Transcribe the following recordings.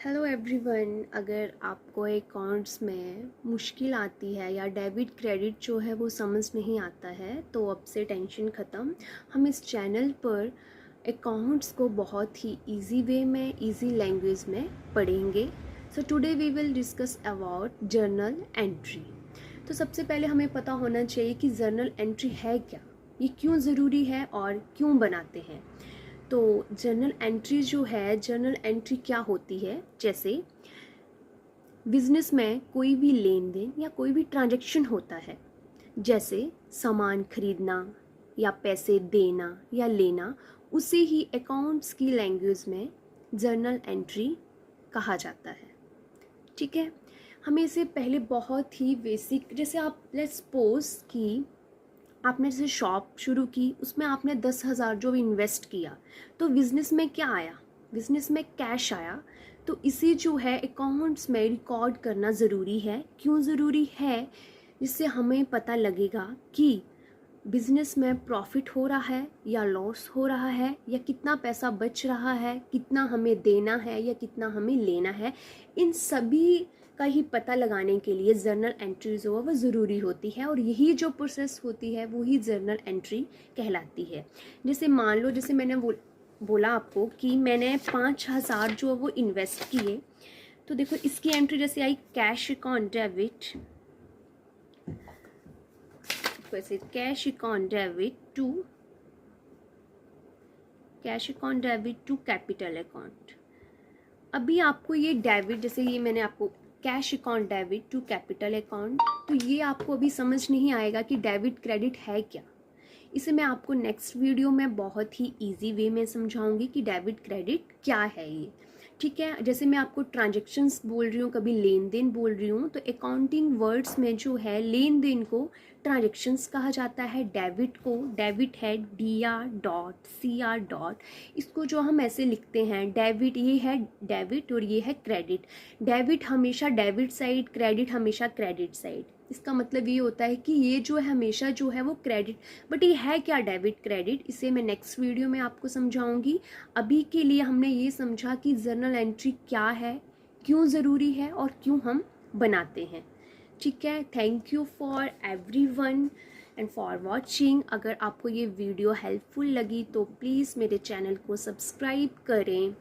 Hello everyone. अगर आपको accounts में मुश्किल आती है या डेबिट क्रेडिट जो है वो समझ नहीं आता है तो अब से टेंशन ख़त्म। हम इस चैनल पर अकाउंट्स को बहुत ही इजी वे में, इजी लैंग्वेज में पढ़ेंगे। So today we will discuss about journal entry. तो सबसे पहले हमें पता होना चाहिए कि जर्नल एंट्री है क्या, ये क्यों ज़रूरी है और क्यों बनाते हैं। तो जर्नल एंट्री जो है, जर्नल एंट्री क्या होती है, जैसे बिजनेस में कोई भी लेन देन या कोई भी ट्रांजैक्शन होता है, जैसे सामान खरीदना या पैसे देना या लेना, उसे ही अकाउंट्स की लैंग्वेज में जर्नल एंट्री कहा जाता है। ठीक है, हमें इसे पहले बहुत ही बेसिक, जैसे आप लेट्स सपोज कि आपने जैसे शॉप शुरू की, उसमें आपने 10,000 जो इन्वेस्ट किया, तो बिजनेस में क्या आया, बिजनेस में कैश आया। तो इसे जो है अकाउंट्स में रिकॉर्ड करना ज़रूरी है। क्यों ज़रूरी है? जिससे हमें पता लगेगा कि बिजनेस में प्रॉफिट हो रहा है या लॉस हो रहा है, या कितना पैसा बच रहा है, कितना हमें देना है या कितना हमें लेना है। इन सभी का ही पता लगाने के लिए जर्नल एंट्री जो है वो ज़रूरी होती है, और यही जो प्रोसेस होती है वो ही जर्नल एंट्री कहलाती है। जैसे मान लो, जैसे मैंने बोला आपको कि मैंने 5,000 जो है वो इन्वेस्ट किए, तो देखो इसकी एंट्री जैसे आई कैश अकाउंट डेबिट, वैसे cash account debit to capital account. अभी आपको ये डेबिट, जैसे ये मैंने आपको cash account debit to capital account, तो ये आपको अभी समझ नहीं आएगा कि डेबिट क्रेडिट है क्या। इसे मैं आपको नेक्स्ट वीडियो में बहुत ही इजी वे में समझाऊंगी कि डेबिट क्रेडिट क्या है ये। ठीक है, जैसे मैं आपको ट्रांजैक्शंस बोल रही हूँ, कभी लेन देन बोल रही हूँ, तो अकाउंटिंग वर्ड्स में जो है लेन देन को ट्रांजैक्शंस कहा जाता है, डेबिट को, डेबिट है DR.CR. इसको जो हम ऐसे लिखते हैं, डेबिट, ये है डेबिट और ये है क्रेडिट। डेबिट हमेशा डेबिट साइड, क्रेडिट हमेशा क्रेडिट साइड। इसका मतलब ये होता है कि ये जो है हमेशा जो है वो क्रेडिट, बट ये है क्या डेबिट क्रेडिट, इसे मैं नेक्स्ट वीडियो में आपको समझाऊंगी। अभी के लिए हमने ये समझा कि जर्नल एंट्री क्या है, क्यों ज़रूरी है और क्यों हम बनाते हैं। ठीक है, thank you for everyone and for watching. अगर आपको ये वीडियो हेल्पफुल लगी तो प्लीज़ मेरे चैनल को सब्सक्राइब करें।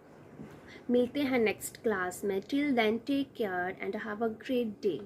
मिलते हैं नेक्स्ट क्लास में। Till then take care and have a great day.